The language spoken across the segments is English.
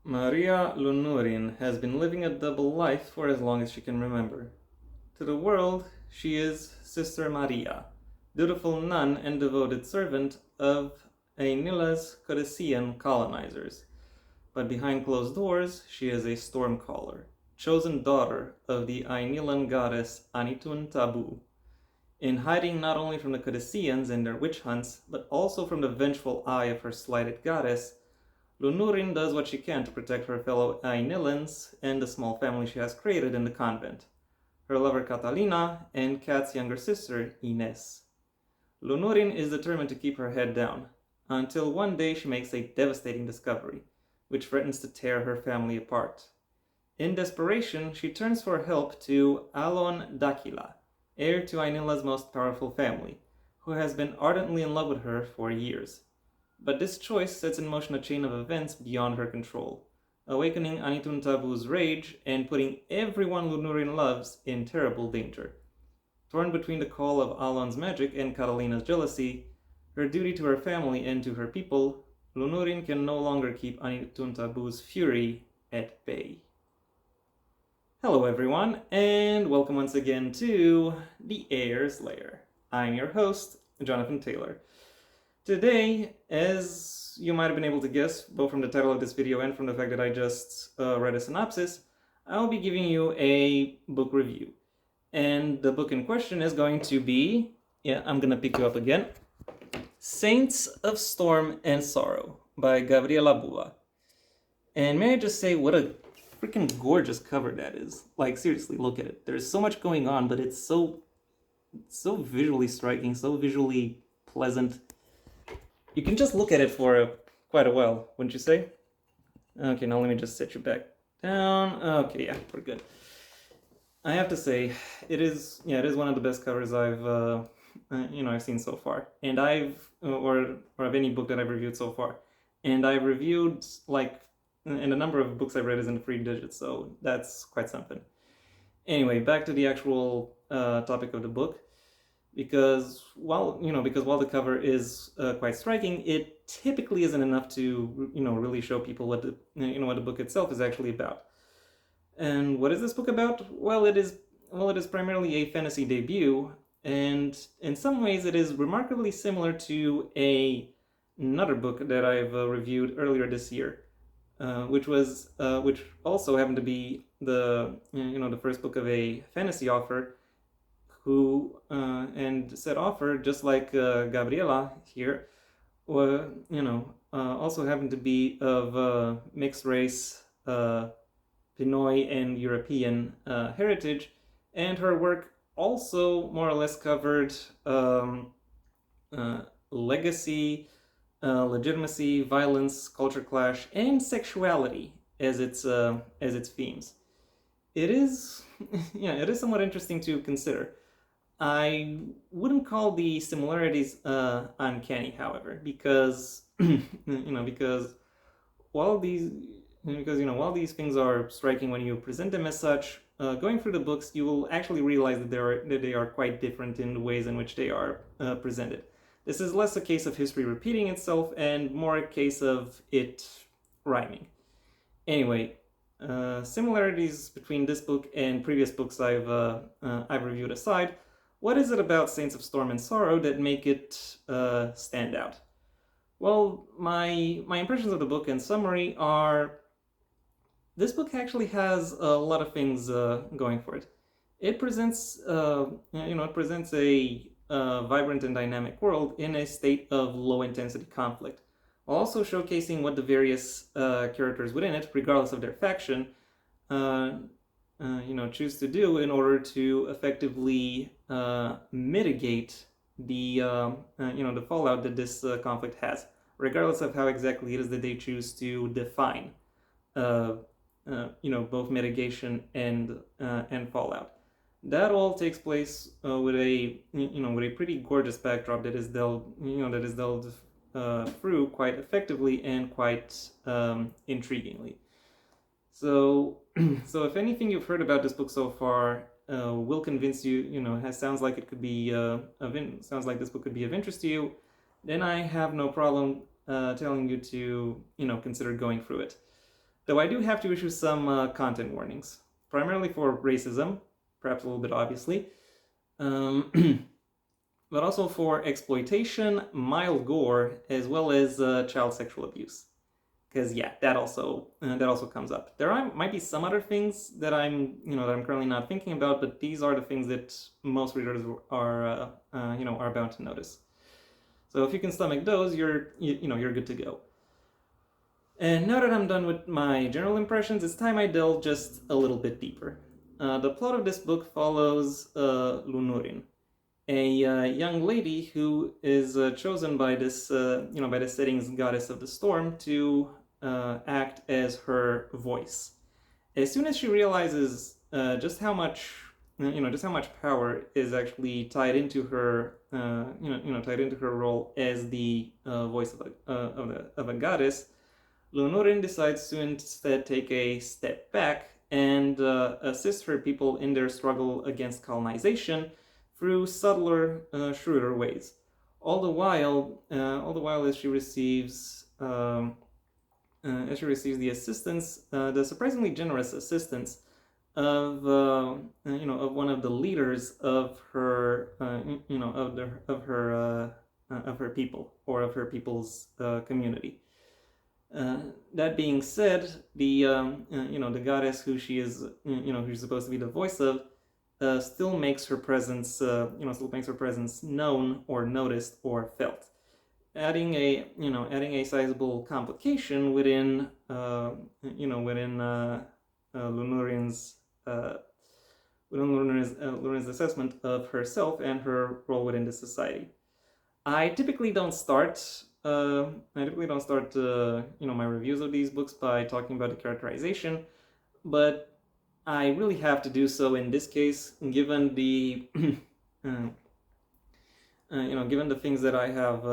Maria Lunurin has been living a double life for as long as she can remember. To the world, she is Sister Maria, dutiful nun and devoted servant of Aenila's Codician colonizers. But behind closed doors, she is a stormcaller, chosen daughter of the Aenilan goddess Anitun Tabu. In hiding not only from the Codicians and their witch hunts, but also from the vengeful eye of her slighted goddess, Lunurin does what she can to protect her fellow Ainillans and the small family she has created in the convent, her lover Catalina and Kat's younger sister Ines. Lunurin is determined to keep her head down, until one day she makes a devastating discovery, which threatens to tear her family apart. In desperation, she turns for help to Alon Dakila, heir to Ainila's most powerful family, who has been ardently in love with her for years. But this choice sets in motion a chain of events beyond her control, awakening Anitun Tabu's rage and putting everyone Lunurin loves in terrible danger. Torn between the call of Alon's magic and Catalina's jealousy, her duty to her family and to her people, Lunurin can no longer keep Anitun Tabu's fury at bay. Hello everyone, and welcome once again to the Heir's Lair. I'm your host, Jonathan Taylor. Today, as you might have been able to guess, both from the title of this video and from the fact that I just read a synopsis, I'll be giving you a book review. And the book in question is going to be, I'm gonna pick you up again, Saints of Storm and Sorrow by Gabriela Bua. And may I just say, what a freaking gorgeous cover that is. Like, seriously, look at it. There's so much going on, but it's so visually striking, so visually pleasant. You can just look at it for quite a while, wouldn't you say? Okay, now let me just set you back down. Okay, yeah, we're good. I have to say, it is one of the best covers I've seen so far, and or of any book that I've reviewed so far, and I've reviewed and the number of books I've read is in 3 digits, so that's quite something. Anyway, back to the actual topic of the book. Because while the cover is quite striking, it typically isn't enough to really show people what the book itself is actually about. And what is this book about? Well, it is primarily a fantasy debut, and in some ways it is remarkably similar to another book that I've reviewed earlier this year, which also happened to be the first book of a fantasy author who and said author, just like Gabriela here, also happened to be of mixed race, Pinoy and European heritage, and her work also more or less covered legacy, legitimacy, violence, culture clash, and sexuality as its themes. It is it is somewhat interesting to consider. I wouldn't call the similarities uncanny, however, because because while these things are striking when you present them as such, going through the books you will actually realize that they are quite different in the ways in which they are presented. This is less a case of history repeating itself and more a case of it rhyming. Anyway, similarities between this book and previous books I've reviewed aside, what is it about Saints of Storm and Sorrow that make it stand out? Well, my impressions of the book in summary are, this book actually has a lot of things going for it. It presents a vibrant and dynamic world in a state of low intensity conflict, while also showcasing what the various characters within it, regardless of their faction, choose to do in order to effectively mitigate the the fallout that this conflict has, regardless of how exactly it is that they choose to define both mitigation and fallout. That all takes place with a pretty gorgeous backdrop that is delved through quite effectively and quite intriguingly. So, if anything you've heard about this book so far will convince you, sounds like this book could be of interest to you, then I have no problem telling you to, consider going through it. Though I do have to issue some content warnings, primarily for racism, perhaps a little bit obviously, but also for exploitation, mild gore, as well as child sexual abuse. Because yeah, that also comes up. Might be some other things that I'm currently not thinking about, but these are the things that most readers are bound to notice. So if you can stomach those, you're good to go. And now that I'm done with my general impressions, it's time I delve just a little bit deeper. The plot of this book follows Lunurin, a young lady who is chosen by this setting's goddess of the storm to act as her voice. As soon as she realizes just how much power is actually tied into her role as the voice of a goddess, Lunurin decides to instead take a step back and assist her people in their struggle against colonization through subtler, shrewder ways. All the while as she receives the assistance, the surprisingly generous assistance of one of the leaders of her of her people, or of her people's community. That being said, the goddess who she's supposed to be the voice of still makes her presence known or noticed or felt, adding a sizable complication within Lunurin's Lunurin's assessment of herself and her role within the society. I typically don't start my reviews of these books by talking about the characterization, but I really have to do so in this case, given the given the things that I have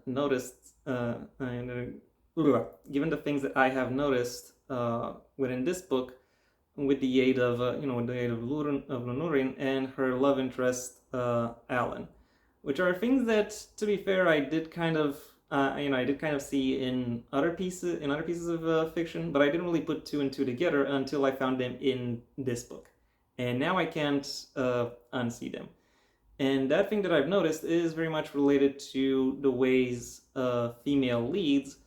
noticed, given the things that I have noticed within this book, with the aid of Lunurin and her love interest Alan, which are things that, to be fair, I did kind of see in other pieces of fiction, but I didn't really put two and two together until I found them in this book, and now I can't unsee them. And that thing that I've noticed is very much related to the ways female leads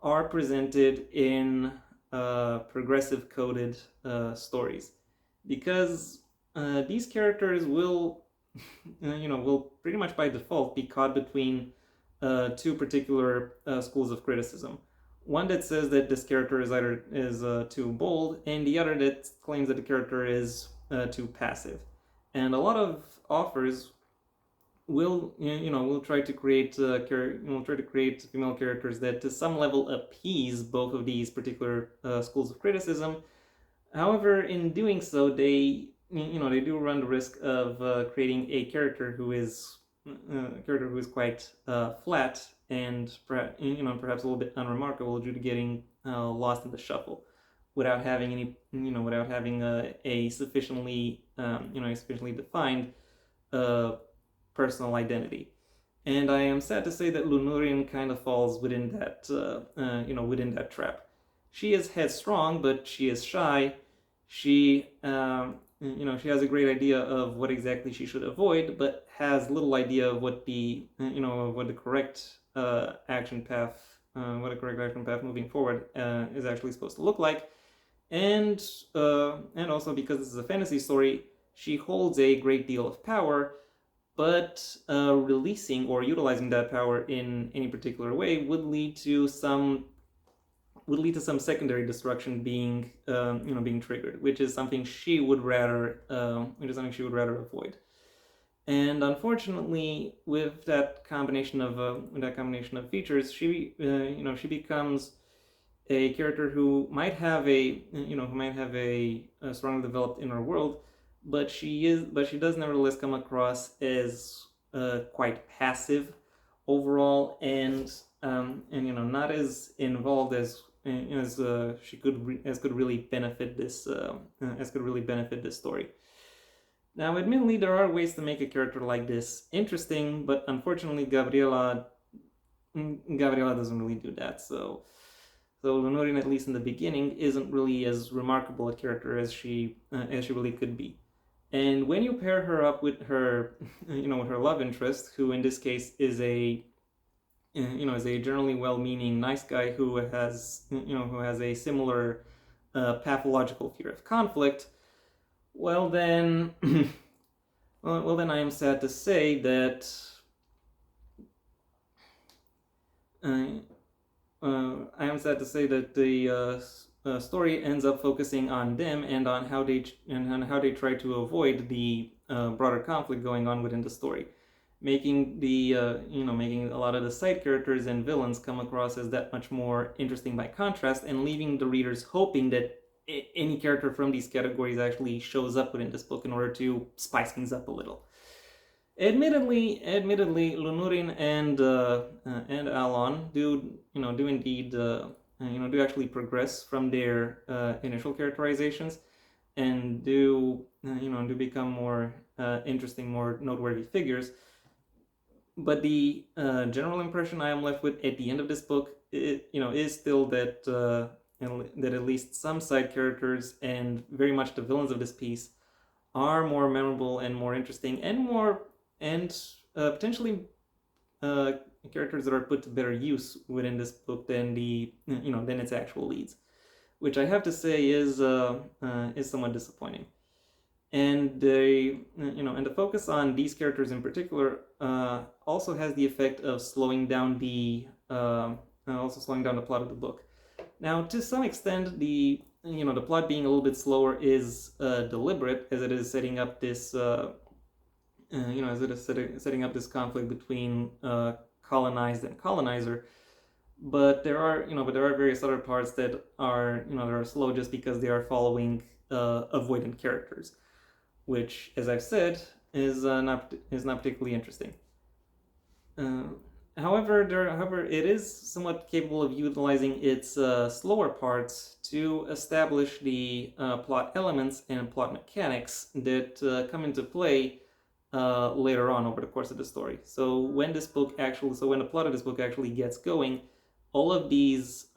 are presented in progressive coded stories, because these characters will pretty much by default be caught between two particular schools of criticism. One that says that this character is too bold, and the other that claims that the character is too passive. And a lot of authors will try to create female characters that to some level appease both of these particular schools of criticism. However, in doing so, they do run the risk of creating a character who is quite flat and perhaps a little bit unremarkable due to getting lost in the shuffle, without having a sufficiently defined personal identity. And I am sad to say that Lunurin kind of falls within that trap. She is headstrong, but she is shy. She has a great idea of what exactly she should avoid, but has little idea of what the correct action path moving forward is actually supposed to look like. And also, because this is a fantasy story, she holds a great deal of power, but releasing or utilizing that power in any particular way would lead to some secondary destruction being triggered, which is something she would rather avoid. And unfortunately, with that combination of features, she becomes a character who might have a strongly developed inner world, but she does nevertheless come across as quite passive overall, and not as involved as could really benefit this story. Now, admittedly, there are ways to make a character like this interesting, but unfortunately, Gabriela doesn't really do that. So So Lunorin, at least in the beginning, isn't really as remarkable a character as she really could be. And when you pair her up with her, with her love interest, who in this case is is a generally well-meaning nice guy who has a similar pathological fear of conflict, well then, well then, I am sad to say that the story ends up focusing on them and on how they try to avoid the broader conflict going on within the story, making making a lot of the side characters and villains come across as that much more interesting by contrast, and leaving the readers hoping that any character from these categories actually shows up within this book in order to spice things up a little. Admittedly, Lunurin and Alon do indeed do actually progress from their initial characterizations, and do become more interesting, more noteworthy figures. But the general impression I am left with at the end of this book, is still that that at least some side characters and very much the villains of this piece are more memorable and more interesting and potentially characters that are put to better use within this book than than its actual leads, which I have to say is somewhat disappointing. And the focus on these characters in particular also has the effect of slowing down the plot of the book. Now, to some extent, the plot being a little bit slower is deliberate, as it is setting up this setting up this conflict between colonized and colonizer. But there are various other parts that are slow just because they are following avoidant characters, which, as I've said, is not particularly interesting. However, it is somewhat capable of utilizing its slower parts to establish the plot elements and plot mechanics that come into play later on over the course of the story. So when the plot of this book actually gets going, all of these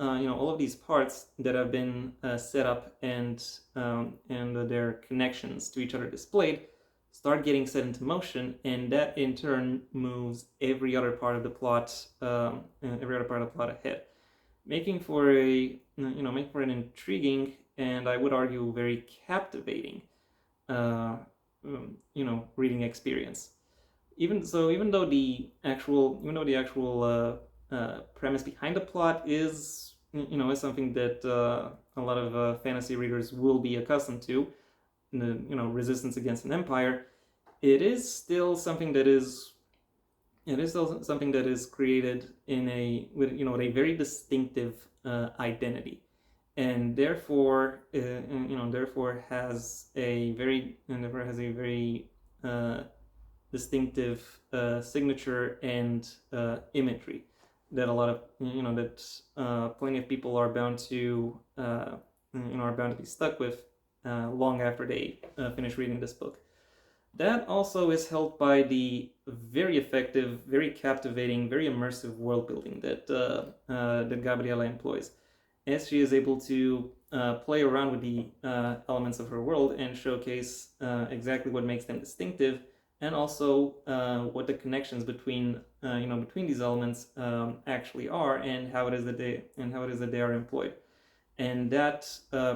parts that have been set up and their connections to each other displayed start getting set into motion, and that in turn moves every other part of the plot ahead, making for an intriguing and, I would argue, very captivating reading experience. Even though the actual premise behind the plot is something that a lot of fantasy readers will be accustomed to, resistance against an empire, it is still something that is created with a very distinctive identity, and therefore has a very distinctive signature and imagery that a lot of plenty of people are bound to be stuck with long after they finish reading this book. That also is helped by the very effective, very captivating, very immersive world building that Gabriela employs, as she is able to play around with the elements of her world and showcase exactly what makes them distinctive, and also what the connections between these elements actually are, and how it is that they are employed. And that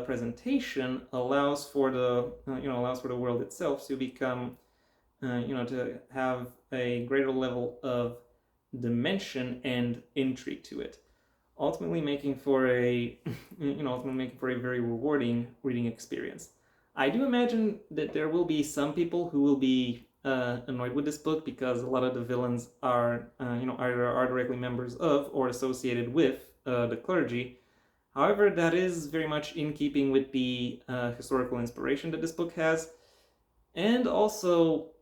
presentation allows for the world itself to become to have a greater level of dimension and intrigue to it, ultimately making for a very rewarding reading experience. I do imagine that there will be some people who will be annoyed with this book because a lot of the villains are either are directly members of or associated with the clergy. However, that is very much in keeping with the historical inspiration that this book has, and also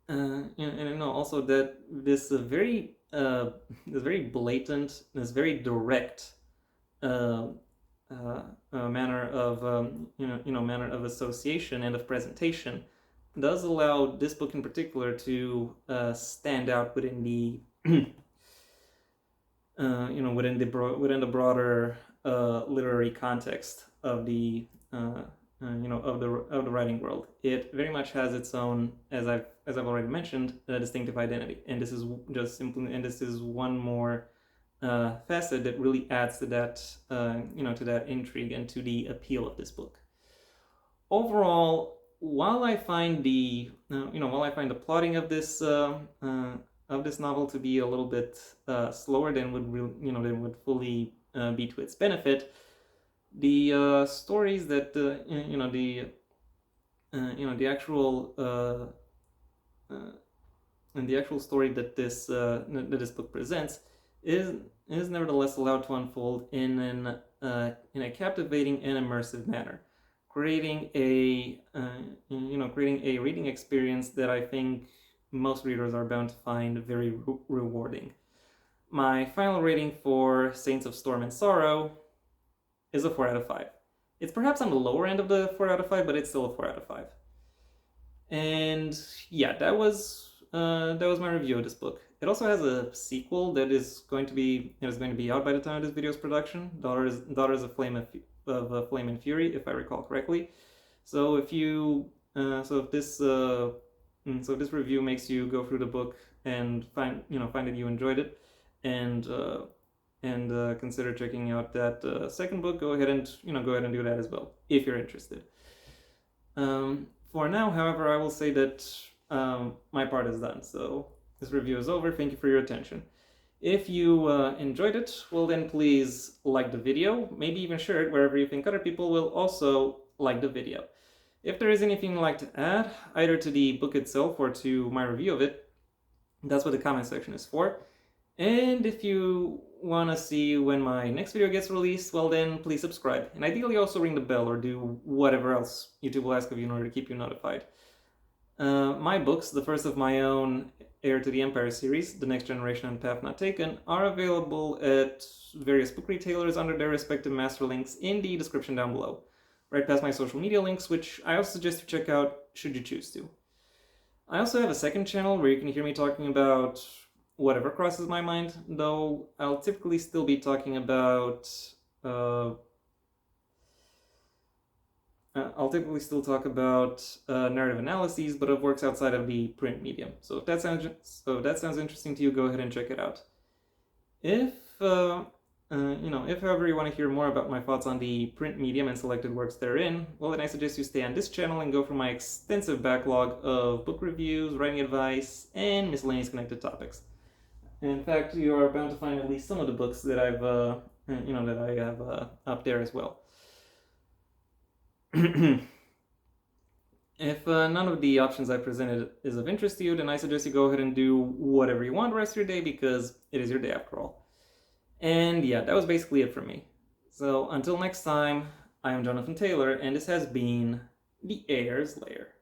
also that this very blatant, this very direct manner of association and of presentation does allow this book in particular to stand out within the within the broader literary context of the of the writing world. It very much has its own, as I've already mentioned, distinctive identity, and this is just simply, and this is one more facet that really adds to that to that intrigue and to the appeal of this book. Overall, while I find the plotting of this novel to be a little bit slower than would fully be to its benefit, the stories that the actual story that this book presents is nevertheless allowed to unfold in a captivating and immersive manner, creating a reading experience that I think most readers are bound to find very rewarding. My final rating for Saints of Storm and Sorrow is a 4 out of 5. It's perhaps on the lower end of the 4 out of 5, but it's still a 4 out of 5. And yeah, that was my review of this book. It also has a sequel that is going to be out by the time of this video's production. Daughters of Flame and Fury, if I recall correctly. So if this review makes you go through the book and find that you enjoyed it, and consider checking out that second book, go ahead and do that as well if you're interested. For now, however, I will say that my part is done. So this review is over. Thank you for your attention. If you enjoyed it, well then please like the video, maybe even share it wherever you think other people will also like the video. If there is anything you'd like to add, either to the book itself or to my review of it, that's what the comment section is for. And if you want to see when my next video gets released, well then please subscribe. And ideally also ring the bell or do whatever else YouTube will ask of you in order to keep you notified. My books, the first of my own Heir to the Empire series, The Next Generation and Path Not Taken, are available at various book retailers under their respective master links in the description down below. Right past my social media links, which I also suggest you check out should you choose to. I also have a second channel where you can hear me talking about whatever crosses my mind, though I'll typically still be talking about narrative analyses, but of works outside of the print medium. So if that sounds interesting to you, go ahead and check it out. If however you want to hear more about my thoughts on the print medium and selected works therein, well then I suggest you stay on this channel and go for my extensive backlog of book reviews, writing advice, and miscellaneous connected topics. In fact, you are bound to find at least some of the books that I have up there as well. If none of the options I presented is of interest to you, then I suggest you go ahead and do whatever you want the rest of your day, because it is your day after all. And yeah, that was basically it for me. So until next time, I am Jonathan Taylor, and this has been the Heir's Lair.